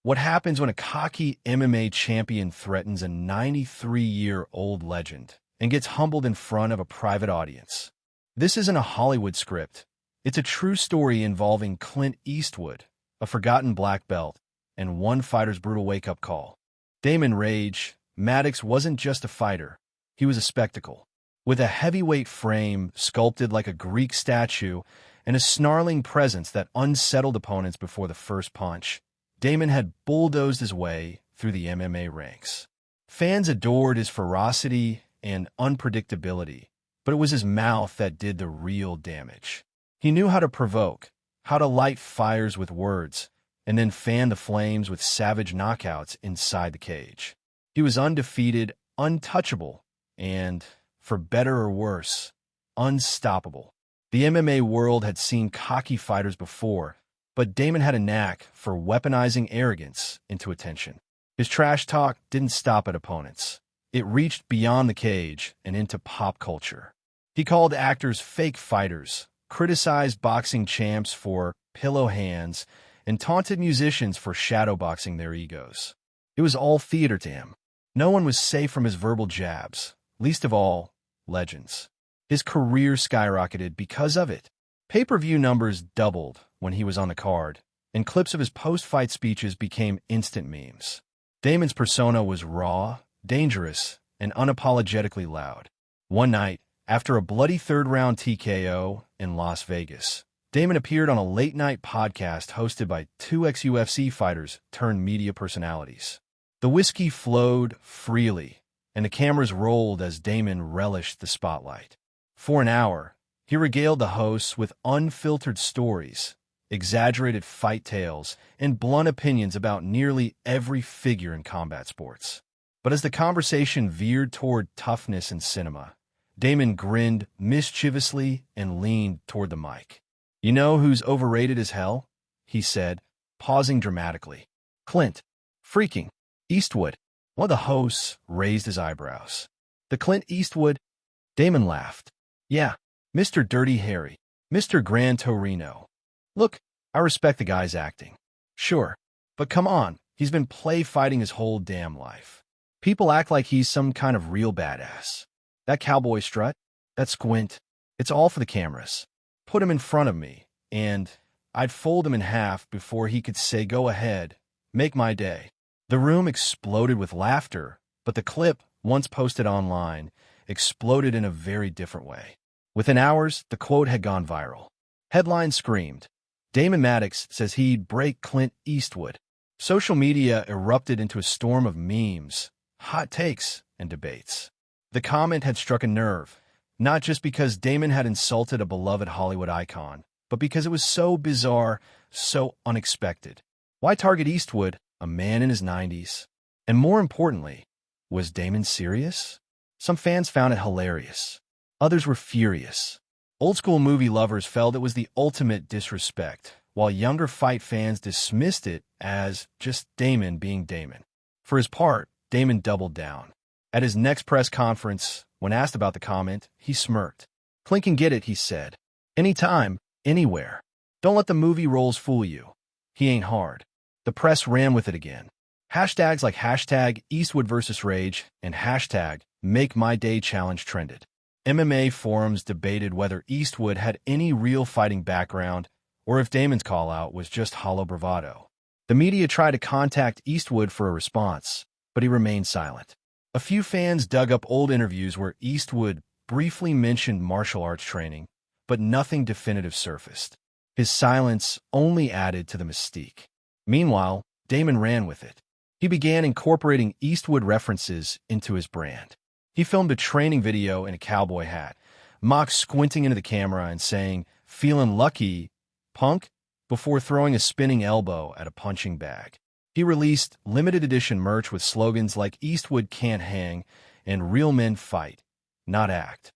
What happens when a cocky MMA champion threatens a 93-year-old legend and gets humbled in front of a private audience? This isn't a Hollywood script. It's a true story involving Clint Eastwood, a forgotten black belt, and one fighter's brutal wake-up call. Damon Rage, Maddox wasn't just a fighter. He was a spectacle. With a heavyweight frame sculpted like a Greek statue and a snarling presence that unsettled opponents before the first punch, Damon had bulldozed his way through the MMA ranks. Fans adored his ferocity and unpredictability, but it was his mouth that did the real damage. He knew how to provoke, how to light fires with words, and then fan the flames with savage knockouts inside the cage. He was undefeated, untouchable, and, for better or worse, unstoppable. The MMA world had seen cocky fighters before, but Damon had a knack for weaponizing arrogance into attention. His trash talk didn't stop at opponents. It reached beyond the cage and into pop culture. He called actors fake fighters, criticized boxing champs for pillow hands, and taunted musicians for shadowboxing their egos. It was all theater to him. No one was safe from his verbal jabs, least of all, legends. His career skyrocketed because of it. Pay-per-view numbers doubled when he was on the card, and clips of his post-fight speeches became instant memes. Damon's persona was raw, dangerous, and unapologetically loud. One night, after a bloody third-round TKO in Las Vegas, Damon appeared on a late-night podcast hosted by two ex-UFC fighters turned media personalities. The whiskey flowed freely, and the cameras rolled as Damon relished the spotlight. For an hour, he regaled the hosts with unfiltered stories, exaggerated fight tales, and blunt opinions about nearly every figure in combat sports. But as the conversation veered toward toughness and cinema, Damon grinned mischievously and leaned toward the mic. "You know who's overrated as hell?" he said, pausing dramatically. "Clint freaking Eastwood." One of the hosts raised his eyebrows. "The Clint Eastwood?" Damon laughed. "Yeah, Mr. Dirty Harry, Mr. Gran Torino. Look, I respect the guy's acting. Sure, but come on, he's been play fighting his whole damn life. People act like he's some kind of real badass. That cowboy strut, that squint, it's all for the cameras. Put him in front of me, and I'd fold him in half before he could say go ahead, make my day." The room exploded with laughter, but the clip, once posted online, exploded in a very different way. Within hours, the quote had gone viral. Headlines screamed, "Damon Maddox says he'd break Clint Eastwood." Social media erupted into a storm of memes, hot takes, and debates. The comment had struck a nerve, not just because Damon had insulted a beloved Hollywood icon, but because it was so bizarre, so unexpected. Why target Eastwood, a man in his 90s? And more importantly, was Damon serious? Some fans found it hilarious. Others were furious. Old-school movie lovers felt it was the ultimate disrespect, while younger fight fans dismissed it as just Damon being Damon. For his part, Damon doubled down. At his next press conference, when asked about the comment, he smirked. "Clint can get it," he said. "Anytime, anywhere. Don't let the movie roles fool you. He ain't hard." The press ran with it again. Hashtags like hashtag Eastwood vs. Rage and hashtag Make My Day Challenge trended. MMA forums debated whether Eastwood had any real fighting background or if Damon's call-out was just hollow bravado. The media tried to contact Eastwood for a response, but he remained silent. A few fans dug up old interviews where Eastwood briefly mentioned martial arts training, but nothing definitive surfaced. His silence only added to the mystique. Meanwhile, Damon ran with it. He began incorporating Eastwood references into his brand. He filmed a training video in a cowboy hat, mock squinting into the camera and saying, "Feeling lucky, punk?" before throwing a spinning elbow at a punching bag. He released limited edition merch with slogans like "Eastwood can't hang" and "Real men fight, not act."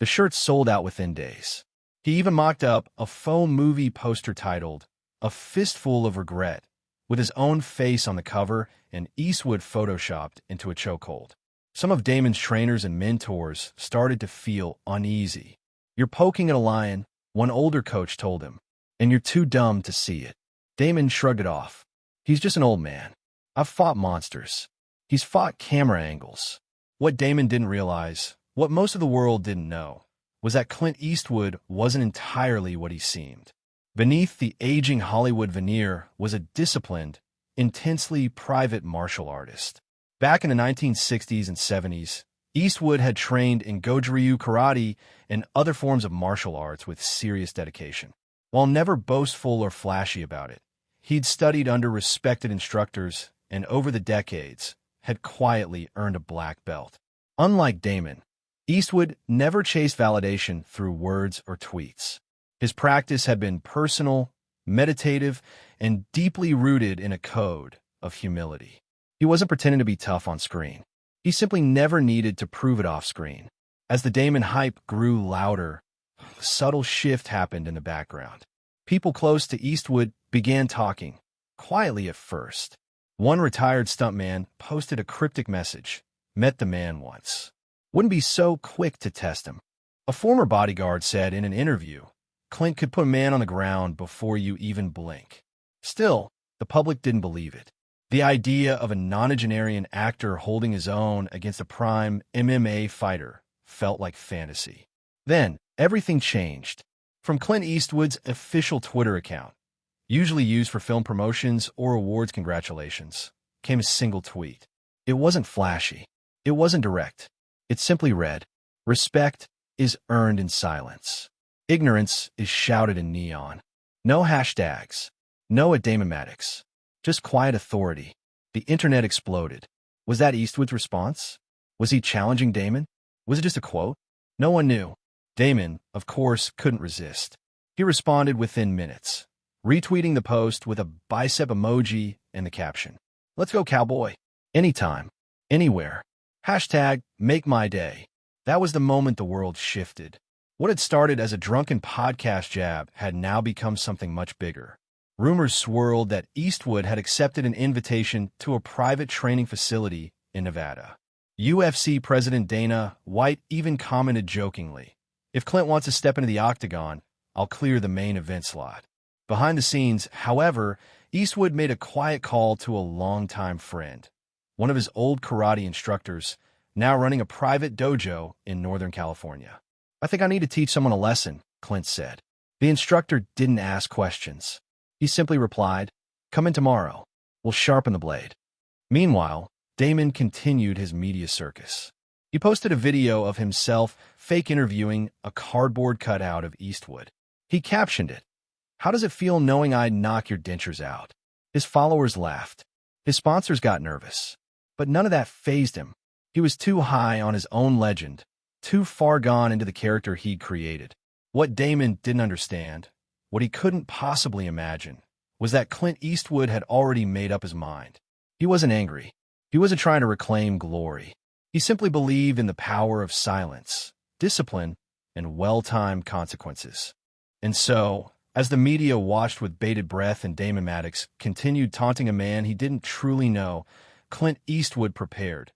The shirts sold out within days. He even mocked up a faux movie poster titled "A Fistful of Regret," with his own face on the cover and Eastwood photoshopped into a chokehold. Some of Damon's trainers and mentors started to feel uneasy. "You're poking at a lion," one older coach told him, "and you're too dumb to see it." Damon shrugged it off. He's just an old man. I've fought monsters. He's fought camera angles. What Damon didn't realize, what most of the world didn't know, was that Clint Eastwood wasn't entirely what he seemed. Beneath the aging Hollywood veneer was a disciplined, intensely private martial artist. Back in the 1960s and 70s, Eastwood had trained in Goju-ryu karate and other forms of martial arts with serious dedication. While never boastful or flashy about it, he'd studied under respected instructors and over the decades had quietly earned a black belt. Unlike Damon, Eastwood never chased validation through words or tweets. His practice had been personal, meditative, and deeply rooted in a code of humility. He wasn't pretending to be tough on screen. He simply never needed to prove it off screen. As the Damon hype grew louder, a subtle shift happened in the background. People close to Eastwood began talking, quietly at first. One retired stuntman posted a cryptic message, "Met the man once. Wouldn't be so quick to test him." A former bodyguard said in an interview, "Clint could put a man on the ground before you even blink." Still, the public didn't believe it. The idea of a nonagenarian actor holding his own against a prime MMA fighter felt like fantasy. Then, everything changed. From Clint Eastwood's official Twitter account, usually used for film promotions or awards congratulations, came a single tweet. It wasn't flashy. It wasn't direct. It simply read, "Respect is earned in silence. Ignorance is shouted in neon." No hashtags. No at Damon Maddox. Just quiet authority. The internet exploded. Was that Eastwood's response? Was he challenging Damon? Was it just a quote? No one knew. Damon, of course, couldn't resist. He responded within minutes, retweeting the post with a bicep emoji and the caption, "Let's go, cowboy. Anytime. Anywhere. Hashtag make my day." That was the moment the world shifted. What had started as a drunken podcast jab had now become something much bigger. Rumors swirled that Eastwood had accepted an invitation to a private training facility in Nevada. UFC President Dana White even commented jokingly, "If Clint wants to step into the octagon, I'll clear the main event slot." Behind the scenes, however, Eastwood made a quiet call to a longtime friend, one of his old karate instructors, now running a private dojo in Northern California. "I think I need to teach someone a lesson," Clint said. The instructor didn't ask questions. He simply replied, "Come in tomorrow. We'll sharpen the blade." Meanwhile, Damon continued his media circus. He posted a video of himself fake interviewing a cardboard cutout of Eastwood. He captioned it, "How does it feel knowing I'd knock your dentures out?" His followers laughed. His sponsors got nervous. But none of that fazed him. He was too high on his own legend, too far gone into the character he'd created. What Damon didn't understand, what he couldn't possibly imagine, was that Clint Eastwood had already made up his mind. He wasn't angry. He wasn't trying to reclaim glory. He simply believed in the power of silence, discipline, and well-timed consequences. And so, as the media watched with bated breath and Damon Maddox continued taunting a man he didn't truly know, Clint Eastwood prepared,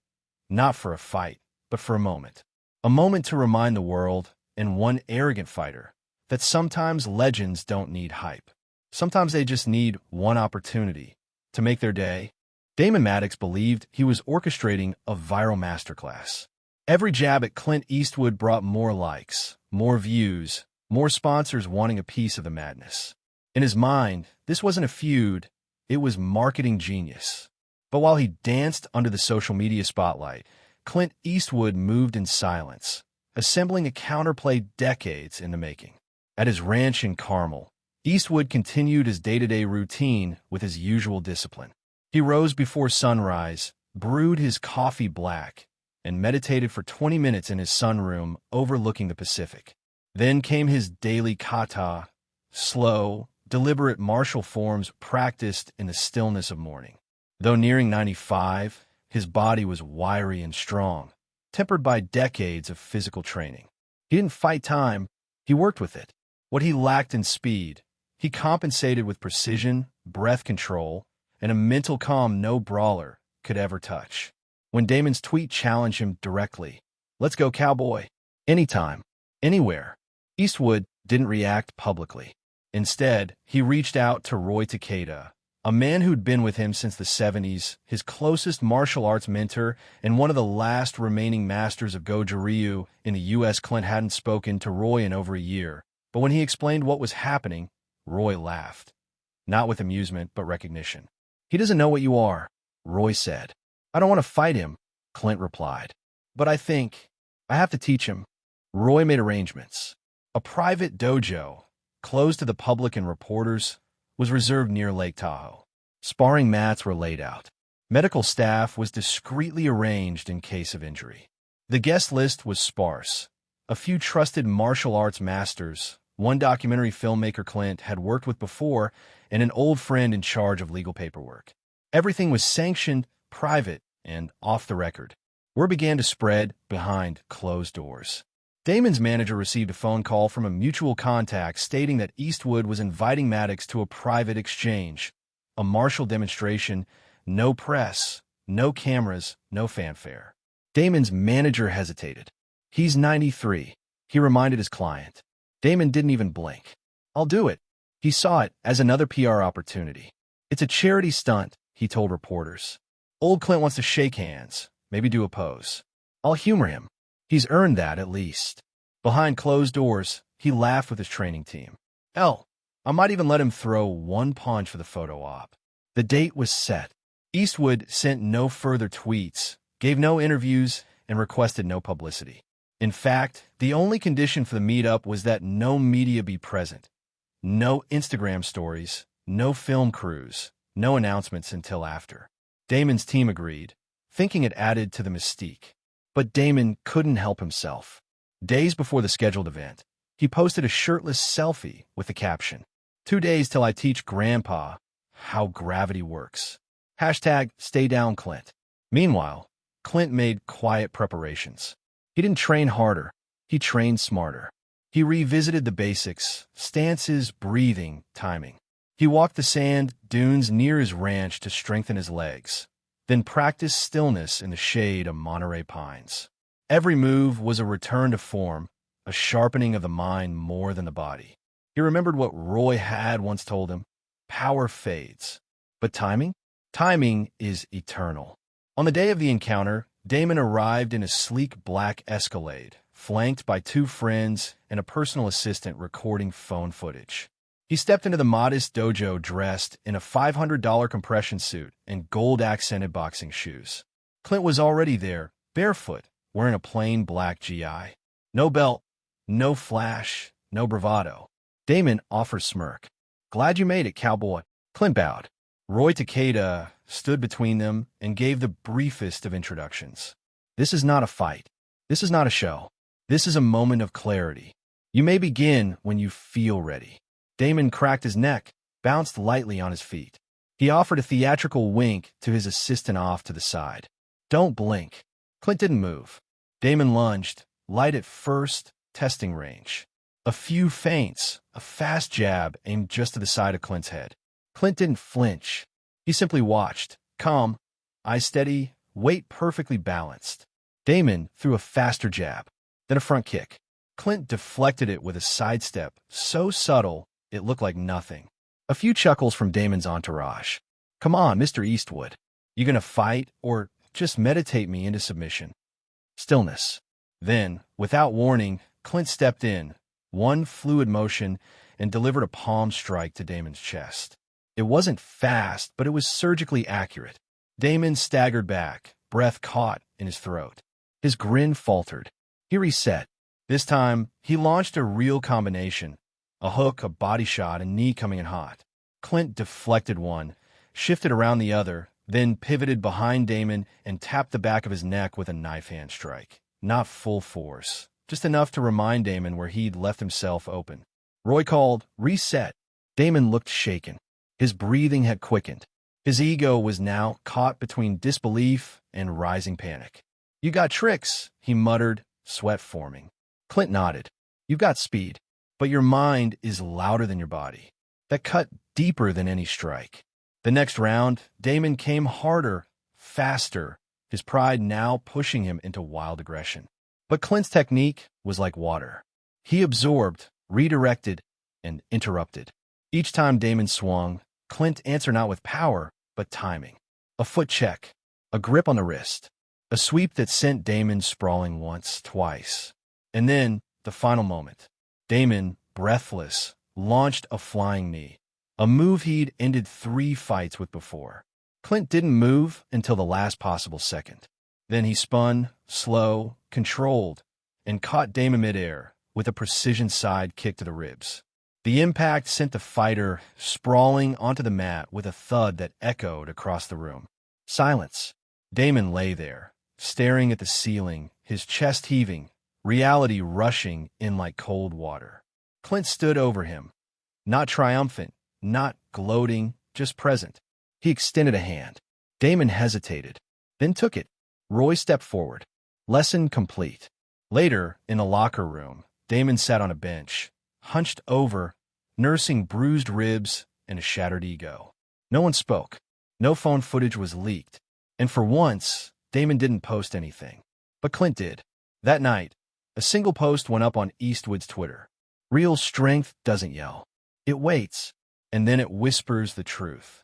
not for a fight, but for a moment. A moment to remind the world, and one arrogant fighter, that sometimes legends don't need hype. Sometimes they just need one opportunity to make their day. Damon Maddox believed he was orchestrating a viral masterclass. Every jab at Clint Eastwood brought more likes, more views, more sponsors wanting a piece of the madness. In his mind, this wasn't a feud, it was marketing genius. But while he danced under the social media spotlight, Clint Eastwood moved in silence, assembling a counterplay decades in the making. At his ranch in Carmel, Eastwood continued his day-to-day routine with his usual discipline. He rose before sunrise, brewed his coffee black, and meditated for 20 minutes in his sunroom overlooking the Pacific. Then came his daily kata, slow, deliberate martial forms practiced in the stillness of morning. Though nearing 95, his body was wiry and strong, tempered by decades of physical training. He didn't fight time, he worked with it. What he lacked in speed, he compensated with precision, breath control, and a mental calm no brawler could ever touch. When Damon's tweet challenged him directly, "Let's go, cowboy. Anytime. Anywhere," Eastwood didn't react publicly. Instead, he reached out to Roy Takeda, A man who'd been with him since the 70s, his closest martial arts mentor, and one of the last remaining masters of Goju-Ryu in the U.S. Clint hadn't spoken to Roy in over a year, but when he explained what was happening, Roy laughed. Not with amusement, but recognition. "He doesn't know what you are," Roy said. "I don't want to fight him," Clint replied. "But I think I have to teach him." Roy made arrangements. A private dojo, closed to the public and reporters, was reserved near Lake Tahoe. Sparring mats were laid out. Medical staff was discreetly arranged in case of injury. The guest list was sparse. A few trusted martial arts masters, one documentary filmmaker Clint had worked with before, and an old friend in charge of legal paperwork. Everything was sanctioned, private, and off the record. Word began to spread behind closed doors. Damon's manager received a phone call from a mutual contact stating that Eastwood was inviting Maddox to a private exchange, a martial demonstration, no press, no cameras, no fanfare. Damon's manager hesitated. "He's 93, he reminded his client. Damon didn't even blink. "I'll do it." He saw it as another PR opportunity. "It's a charity stunt," he told reporters. "Old Clint wants to shake hands, maybe do a pose. I'll humor him. He's earned that, at least." Behind closed doors, he laughed with his training team. "Hell, I might even let him throw one punch for the photo op." The date was set. Eastwood sent no further tweets, gave no interviews, and requested no publicity. In fact, the only condition for the meetup was that no media be present. No Instagram stories, no film crews, no announcements until after. Damon's team agreed, thinking it added to the mystique. But Damon couldn't help himself. Days before the scheduled event, he posted a shirtless selfie with the caption, "2 days till I teach Grandpa how gravity works. Hashtag stay down, Clint." Meanwhile, Clint made quiet preparations. He didn't train harder, he trained smarter. He revisited the basics, stances, breathing, timing. He walked the sand dunes near his ranch to strengthen his legs, then practiced stillness in the shade of Monterey pines. Every move was a return to form, a sharpening of the mind more than the body. He remembered what Roy had once told him: power fades. But timing? Timing is eternal. On the day of the encounter, Damon arrived in a sleek black Escalade, flanked by 2 friends and a personal assistant recording phone footage. He stepped into the modest dojo dressed in a $500 compression suit and gold-accented boxing shoes. Clint was already there, barefoot, wearing a plain black GI. No belt, no flash, no bravado. Damon offered smirk. "Glad you made it, cowboy." Clint bowed. Roy Takeda stood between them and gave the briefest of introductions. "This is not a fight. This is not a show. This is a moment of clarity. You may begin when you feel ready." Damon cracked his neck, bounced lightly on his feet. He offered a theatrical wink to his assistant off to the side. "Don't blink." Clint didn't move. Damon lunged, light at first, testing range. A few feints, a fast jab aimed just to the side of Clint's head. Clint didn't flinch. He simply watched, calm, eyes steady, weight perfectly balanced. Damon threw a faster jab, then a front kick. Clint deflected it with a sidestep so subtle it looked like nothing. A few chuckles from Damon's entourage. "Come on, Mr. Eastwood. You gonna fight or just meditate me into submission?" Stillness. Then, without warning, Clint stepped in, one fluid motion, and delivered a palm strike to Damon's chest. It wasn't fast, but it was surgically accurate. Damon staggered back, breath caught in his throat. His grin faltered. He reset. This time, he launched a real combination. A hook, a body shot, a knee coming in hot. Clint deflected one, shifted around the other, then pivoted behind Damon and tapped the back of his neck with a knife hand strike. Not full force, just enough to remind Damon where he'd left himself open. Roy called, "Reset." Damon looked shaken. His breathing had quickened. His ego was now caught between disbelief and rising panic. "You got tricks," he muttered, sweat forming. Clint nodded. "You've got speed, but your mind is louder than your body." That cut deeper than any strike. The next round, Damon came harder, faster, his pride now pushing him into wild aggression. But Clint's technique was like water. He absorbed, redirected, and interrupted. Each time Damon swung, Clint answered not with power, but timing. A foot check, a grip on the wrist, a sweep that sent Damon sprawling once, twice. And then, the final moment. Damon, breathless, launched a flying knee, a move he'd ended 3 fights with before. Clint didn't move until the last possible second. Then he spun, slow, controlled, and caught Damon midair with a precision side kick to the ribs. The impact sent the fighter sprawling onto the mat with a thud that echoed across the room. Silence. Damon lay there, staring at the ceiling, his chest heaving, reality rushing in like cold water. Clint stood over him, not triumphant, not gloating, just present. He extended a hand. Damon hesitated, then took it. Roy stepped forward. Lesson complete. Later, in a locker room, Damon sat on a bench, hunched over, nursing bruised ribs and a shattered ego. No one spoke. No phone footage was leaked. And for once, Damon didn't post anything. But Clint did. That night, a single post went up on Eastwood's Twitter. Real strength doesn't yell. It waits, and then it whispers the truth.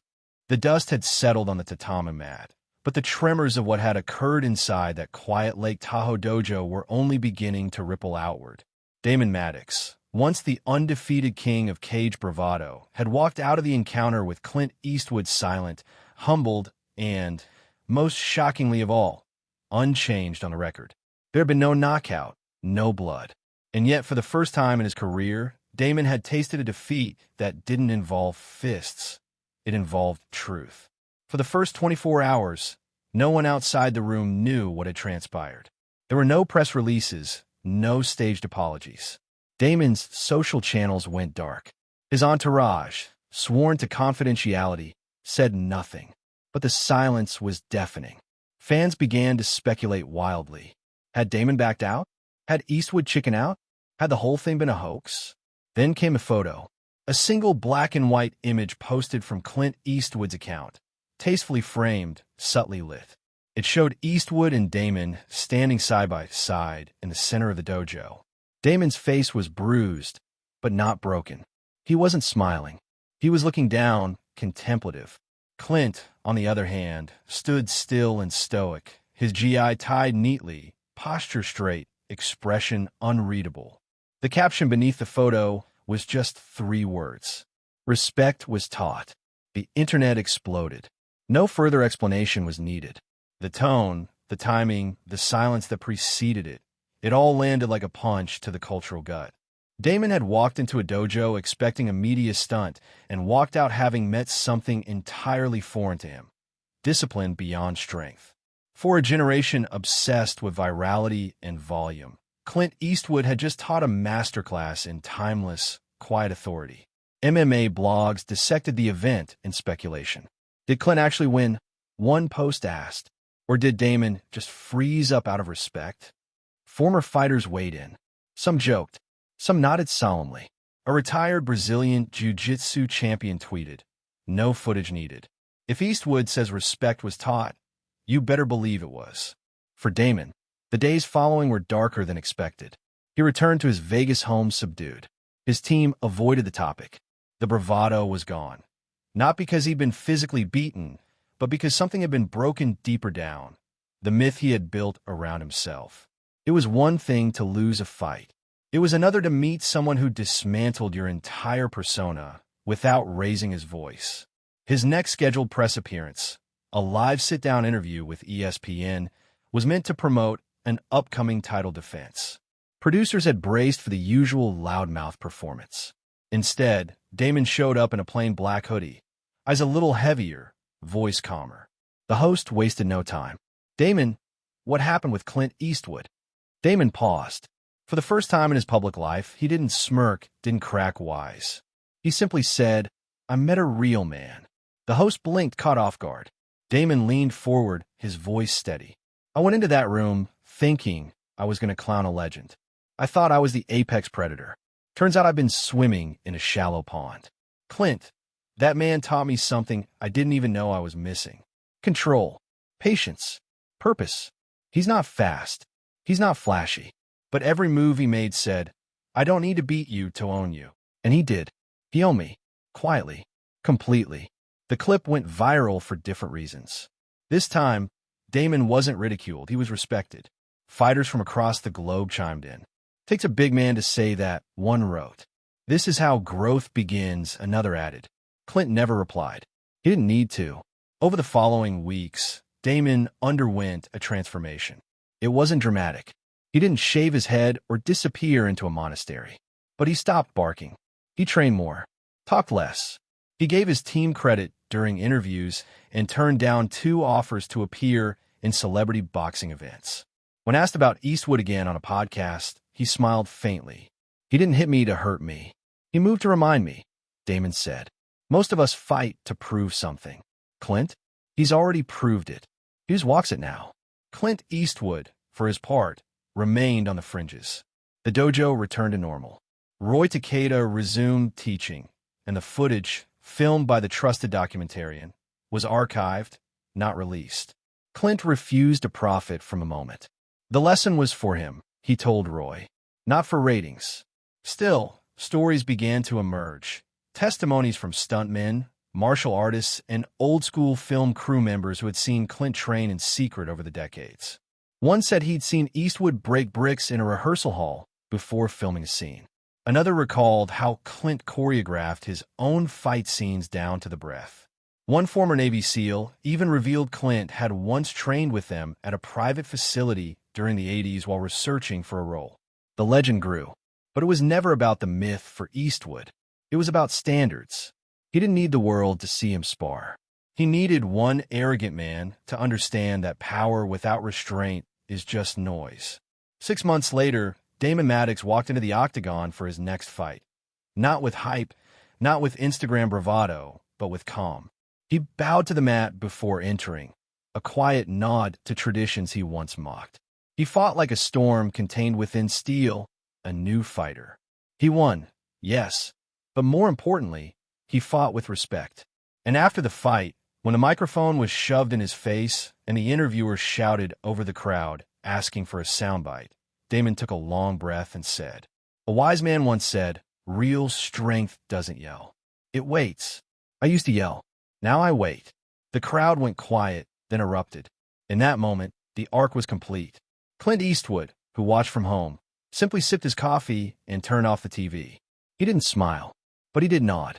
The dust had settled on the tatami mat, but the tremors of what had occurred inside that quiet Lake Tahoe dojo were only beginning to ripple outward. Damon Maddox, once the undefeated king of cage bravado, had walked out of the encounter with Clint Eastwood silent, humbled, and, most shockingly of all, unchanged on the record. There had been no knockout, no blood. And yet, for the first time in his career, Damon had tasted a defeat that didn't involve fists. It involved truth. For the first 24 hours, no one outside the room knew what had transpired. There were no press releases, no staged apologies. Damon's social channels went dark. His entourage, sworn to confidentiality, said nothing. But the silence was deafening. Fans began to speculate wildly. Had Damon backed out? Had Eastwood chickened out? Had the whole thing been a hoax? Then came a photo. A single black and white image posted from Clint Eastwood's account. Tastefully framed, subtly lit. It showed Eastwood and Damon standing side by side in the center of the dojo. Damon's face was bruised, but not broken. He wasn't smiling. He was looking down, contemplative. Clint, on the other hand, stood still and stoic, his GI tied neatly, posture straight, expression unreadable. The caption beneath the photo was just 3 words. Respect was taught. The internet exploded. No further explanation was needed. The tone, the timing, the silence that preceded it, it all landed like a punch to the cultural gut. Damon had walked into a dojo expecting a media stunt and walked out having met something entirely foreign to him. Discipline beyond strength. For a generation obsessed with virality and volume, Clint Eastwood had just taught a masterclass in timeless, quiet authority. MMA blogs dissected the event in speculation. Did Clint actually win? One post asked. Or did Damon just freeze up out of respect? Former fighters weighed in. Some joked. Some nodded solemnly. A retired Brazilian jiu-jitsu champion tweeted, "No footage needed." If Eastwood says respect was taught, you better believe it was. For Damon, the days following were darker than expected. He returned to his Vegas home subdued. His team avoided the topic. The bravado was gone. Not because he'd been physically beaten, but because something had been broken deeper down. The myth he had built around himself. It was one thing to lose a fight. It was another to meet someone who dismantled your entire persona without raising his voice. His next scheduled press appearance, a live sit-down interview with ESPN, was meant to promote an upcoming title defense. Producers had braced for the usual loudmouth performance. Instead, Damon showed up in a plain black hoodie, eyes a little heavier, voice calmer. The host wasted no time. "Damon, what happened with Clint Eastwood?" Damon paused. For the first time in his public life, he didn't smirk, didn't crack wise. He simply said, "I met a real man." The host blinked, caught off guard. Damon leaned forward, his voice steady. "I went into that room thinking I was going to clown a legend. I thought I was the apex predator. Turns out I've been swimming in a shallow pond. Clint, that man taught me something I didn't even know I was missing. Control, patience, purpose. He's not fast. He's not flashy. But every move he made said, I don't need to beat you to own you. And he did. He owned me. Quietly. Completely. The clip went viral for different reasons. This time, Damon wasn't ridiculed, he was respected. Fighters from across the globe chimed in. "Takes a big man to say that," one wrote. "This is how growth begins," another added. Clint never replied. He didn't need to. Over the following weeks, Damon underwent a transformation. It wasn't dramatic. He didn't shave his head or disappear into a monastery. But he stopped barking. He trained more, talked less. He gave his team credit during interviews and turned down 2 offers to appear in celebrity boxing events. When asked about Eastwood again on a podcast, he smiled faintly. "He didn't hit me to hurt me. He moved to remind me," Damon said. "Most of us fight to prove something. Clint? He's already proved it. He just walks it now." Clint Eastwood, for his part, remained on the fringes. The dojo returned to normal. Roy Takeda resumed teaching, and the footage, filmed by the trusted documentarian, was archived, not released. Clint refused to profit from a moment. The lesson was for him, he told Roy, not for ratings. Still, stories began to emerge. Testimonies from stuntmen, martial artists, and old-school film crew members who had seen Clint train in secret over the decades. One said he'd seen Eastwood break bricks in a rehearsal hall before filming a scene. Another recalled how Clint choreographed his own fight scenes down to the breath. One former Navy SEAL even revealed Clint had once trained with them at a private facility during the 80s while researching for a role. The legend grew, but it was never about the myth for Eastwood. It was about standards. He didn't need the world to see him spar. He needed one arrogant man to understand that power without restraint is just noise. 6 months later, Damon Maddox walked into the octagon for his next fight. Not with hype, not with Instagram bravado, but with calm. He bowed to the mat before entering, a quiet nod to traditions he once mocked. He fought like a storm contained within steel, a new fighter. He won, yes, but more importantly, he fought with respect. And after the fight, when the microphone was shoved in his face and the interviewer shouted over the crowd, asking for a soundbite, Damon took a long breath and said, "A wise man once said, real strength doesn't yell. It waits. I used to yell. Now I wait." The crowd went quiet, then erupted. In that moment, the arc was complete. Clint Eastwood, who watched from home, simply sipped his coffee and turned off the TV. He didn't smile, but he did nod.